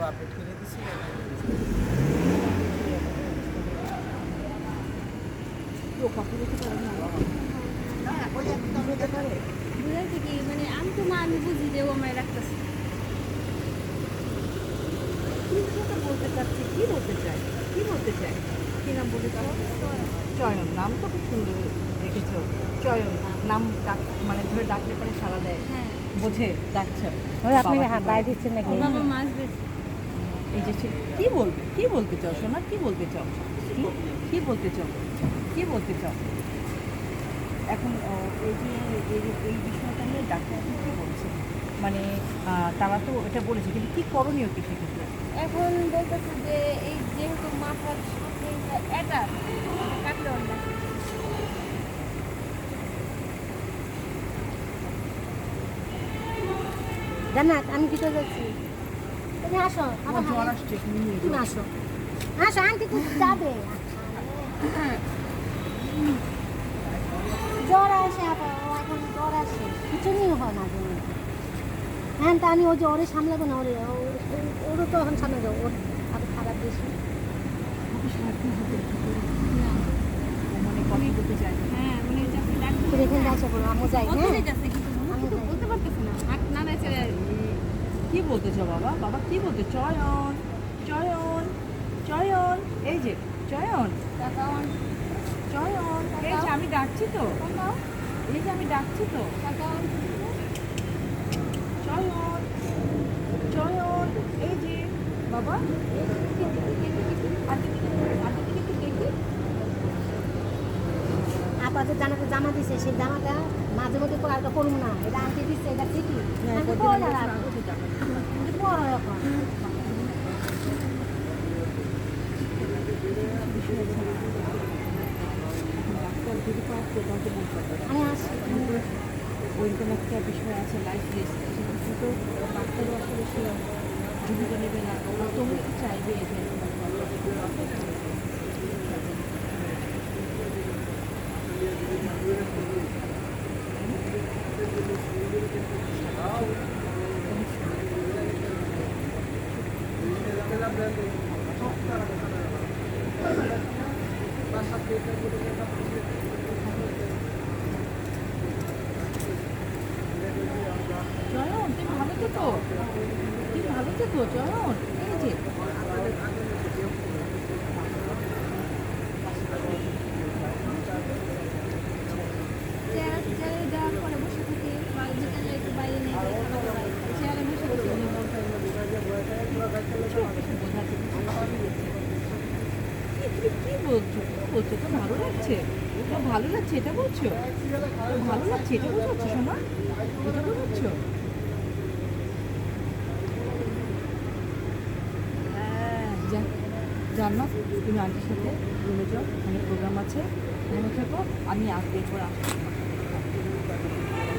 Update করে দিচ্ছি। বুঝাইছে কি মানে আমি তো মা আমি বুঝি যে ও আমায় রাখতেছে। বলতে চাচ্ছি কি বলতে চাই কি নাম বলে চয়ন নাম তো খুব সুন্দর রেখেছো চয়ন নাম ডাক মানে ধরে ডাকলে পরে সারা দেয় হ্যাঁ বোঝে ডাকছে আপনাকে হাত বাড়ি দিচ্ছেন নাকি ওর বাবা মাছ বেছে এই যে কি বলতে চাও সোনা কি বলতে চাও কি বলতে চাও এখন এই যে এই বিষয়টা নিয়ে ডাক্তার এখন কী বলছে মানে তারা তো এটা বলেছে কিন্তু কী করণীয় কি সেক্ষেত্রে এখন বলতেছে যে এই যেহেতু মাথার সাথে এটা কাটলে অন্য জান্নাত আমি কি করে যাচ্ছি তুমি আসো আবার জ্বর আসছে তুমি নিয়ে তুমি আসো আসো আন্টি তো যাবে জ্বর আসে আবার এখন জ্বর আসে কিছুই হয় না হ্যাঁ তা আমি ওই যে ওরে সামলাবো না ওরও তো এখন সামনে যাবো ওর আরো খারাপ বেশি মানে কথা বলতে চাই হ্যাঁ মানে যাচ্ছে ডাক্তার তুমি এখানে আসো বলো আমি যাই কত হ্যাঁ যাচ্ছে কিন্তু আমি তো বলতে পারতেছি না হাত না নাচে কি বলতে চাও বাবা কি বলতে চয়ন এই যে চয়ন টাকা এই যে আমি ডাকছি তো টাকা চয়ন এই যে বাবা আপাতত জানাতে জামা দিছে সেই জামাটা মাঝে মধ্যে পরে আর করুন না এটা আনতে দিচ্ছে এটা ঠিকই আমি পরে না পরে এখন ডাক্তার যদি পারতো তাকে বলতে আমি আসি ওইরকম একটা বিষয় আছে লাইফ রিস্ক কিন্তু ডাক্তারও আসলে সে জীবিকা নেবে না ওরা তো চাইবে যে জয়ন তুই ভালো তো জয়ন এই যে চেয়ারে দেওয়ার পরে বসে থেকে বিকালে একটু বাইরে নিয়ে যাই খাবার খাই চেয়ারে বসে বসে কি বলছো তো ভালো লাগছে এটা বলছো ভালো লাগছে এটা বোঝাচ্ছো শোনা এটা বোঝাচ্ছো জান্নাত তুমি আন্টির সাথে রুমে যাও অনেক প্রোগ্রাম আছে রুমে থাকো আমি আসবো এরপর আসবো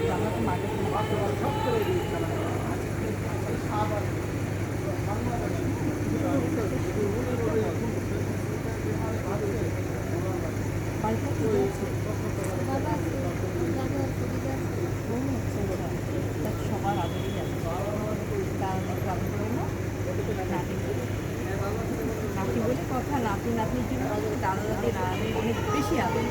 জান্নাত মাকে বাড়িতে কি হয়েছে বাবা সবার আগেই আছে কারণ একটু আগে করে না নাতি বলে কথা নাতির জন্য দাদা দাদি অনেক বেশি আগে